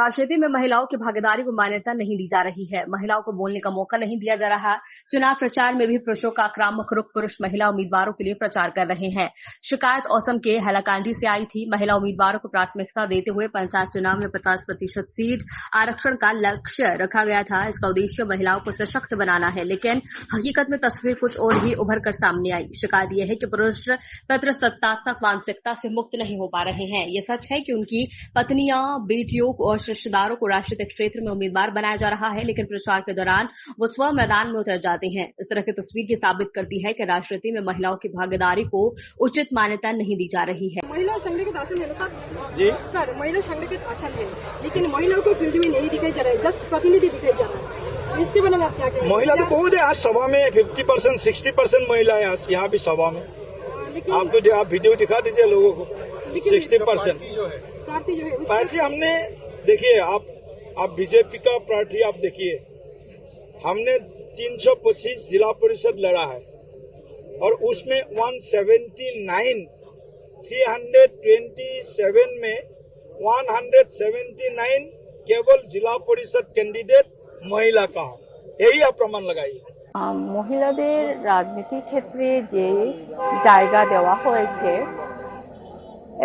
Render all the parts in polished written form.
राजनीति में महिलाओं की भागीदारी को मान्यता नहीं दी जा रही है। महिलाओं को बोलने का मौका नहीं दिया जा रहा। चुनाव प्रचार में भी पुरुषों का आक्रामक रुख पुरुष महिला उम्मीदवारों के लिए प्रचार कर रहे हैं। शिकायत औसम के हैलाकांडी से आई थी। महिला उम्मीदवारों को प्राथमिकता देते हुए पंचायत चुनाव में 50% सीट आरक्षण का लक्ष्य रखा गया था। इसका उद्देश्य महिलाओं को सशक्त बनाना है, लेकिन हकीकत में तस्वीर कुछ और ही उभर कर सामने आई। शिकायत यह है कि पुरुष पत्र सत्तात्मक मानसिकता से मुक्त नहीं हो पा रहे हैं। ये सच है कि उनकी पत्नियां, बेटियों और रिश्तेदारों को राजनीतिक क्षेत्र में उम्मीदवार बनाया जा रहा है, लेकिन प्रचार के दौरान वो स्व मैदान में उतर जाते हैं। इस तरह की तस्वीर की साबित करती है कि राजनीति में महिलाओं की भागीदारी को उचित मान्यता नहीं दी जा रही है। महिला संगठित आसन है ना सर? जी सर, महिला संगठित आसन है, लेकिन महिलाओं को फील्ड में नहीं दिखाई जा रहा है, जस्ट प्रतिनिधि दिखाई जा रहा है। इसके बारे में आप क्या कहेंगे? महिला तो बहुत है। आज सभा में 50% 60% महिला है। आज यहाँ भी सभा में आपको आप वीडियो दिखा दीजिए लोगों को। 60% पार्टी हमने देखिए, आप बीजेपी का पार्टी आप देखिए, हमने 325 जिला परिषद लड़ा है और उसमें 179 327 में 179 केवल जिला परिषद कैंडिडेट महिला का है। यही आप प्रमाण लगाइए। মহিলাদের রাজনীতির ক্ষেত্রে যে জায়গা দেওয়া হয়েছে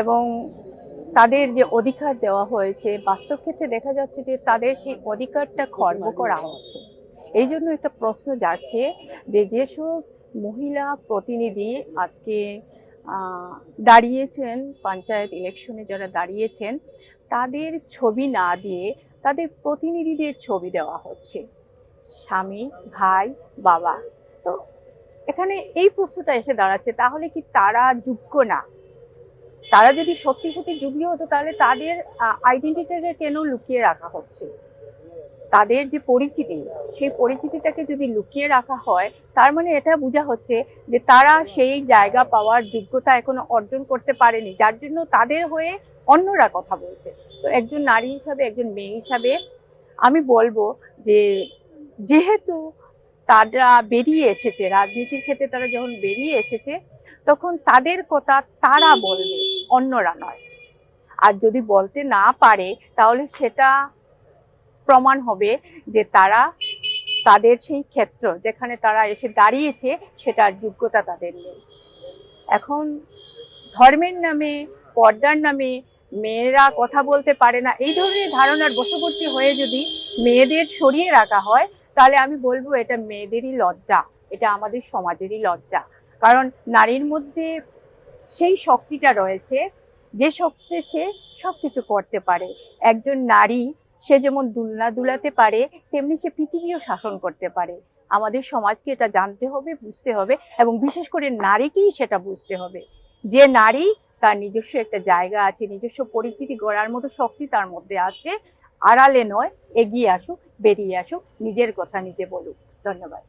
এবং তাদের যে অধিকার দেওয়া হয়েছে, বাস্তব ক্ষেত্রে দেখা যাচ্ছে যে তাদের সেই অধিকারটা খর্ব করা হচ্ছে। এই জন্য একটা প্রশ্ন জাগছে যে যেসব মহিলা প্রতিনিধি আজকে দাঁড়িয়েছেন, পঞ্চায়েত ইলেকশনে যারা দাঁড়িয়েছেন, তাদের ছবি না দিয়ে তাদের প্রতিনিধিদের ছবি দেওয়া হচ্ছে, স্বামী, ভাই, বাবা। তো এখানে এই প্রশ্নটা এসে দাঁড়াচ্ছে, তাহলে কি তারা যোগ্য না? তারা যদি সত্যি সত্যি যোগ্য হতো তাহলে তাদের আইডেন্টিটিটাকে কেন লুকিয়ে রাখা হচ্ছে? তাদের যে পরিচিতি, সেই পরিচিতিটাকে যদি লুকিয়ে রাখা হয়, তার মানে এটা বোঝা হচ্ছে যে তারা সেই জায়গা পাওয়ার যোগ্যতা এখনো অর্জন করতে পারেনি, যার জন্য তাদের হয়ে অন্যরা কথা বলছে। তো একজন নারী হিসাবে, একজন মেয়ে হিসাবে আমি বলবো যে যেহেতু তারা বেরিয়ে এসেছে রাজনীতির ক্ষেত্রে, তারা যখন বেরিয়ে এসেছে তখন তাদের কথা তারা বলবে, অন্যরা নয়। আর যদি বলতে না পারে তাহলে সেটা প্রমাণ হবে যে তারা তাদের সেই ক্ষেত্র যেখানে তারা এসে দাঁড়িয়েছে সেটার যোগ্যতা তাদের নেই। এখন ধর্মের নামে, পর্দার নামে মেয়েরা কথা বলতে পারে না, এই ধরনের ধারণার বশবর্তী হয়ে যদি মেয়েদের সরিয়ে রাখা হয়, তাহলে আমি বলবো এটা মেয়েদেরই লজ্জা, এটা আমাদের সমাজেরই লজ্জা। কারণ নারীর মধ্যে সেই শক্তিটা রয়েছে যে শক্তি সে সবকিছু করতে পারে। একজন নারী সে যেমন দুলনা দুলাতে পারে, তেমনি সে পৃথিবীও শাসন করতে পারে। আমাদের সমাজকে এটা জানতে হবে, বুঝতে হবে, এবং বিশেষ করে নারীকেই সেটা বুঝতে হবে যে নারী তার নিজস্ব একটা জায়গা আছে, নিজস্ব পরিচিতি গড়ার মতো শক্তি তার মধ্যে আছে। আড়ালে নয়, এগিয়ে আসুক, বেরিয়ে আসুক, নিজের কথা নিজে বলুক। ধন্যবাদ।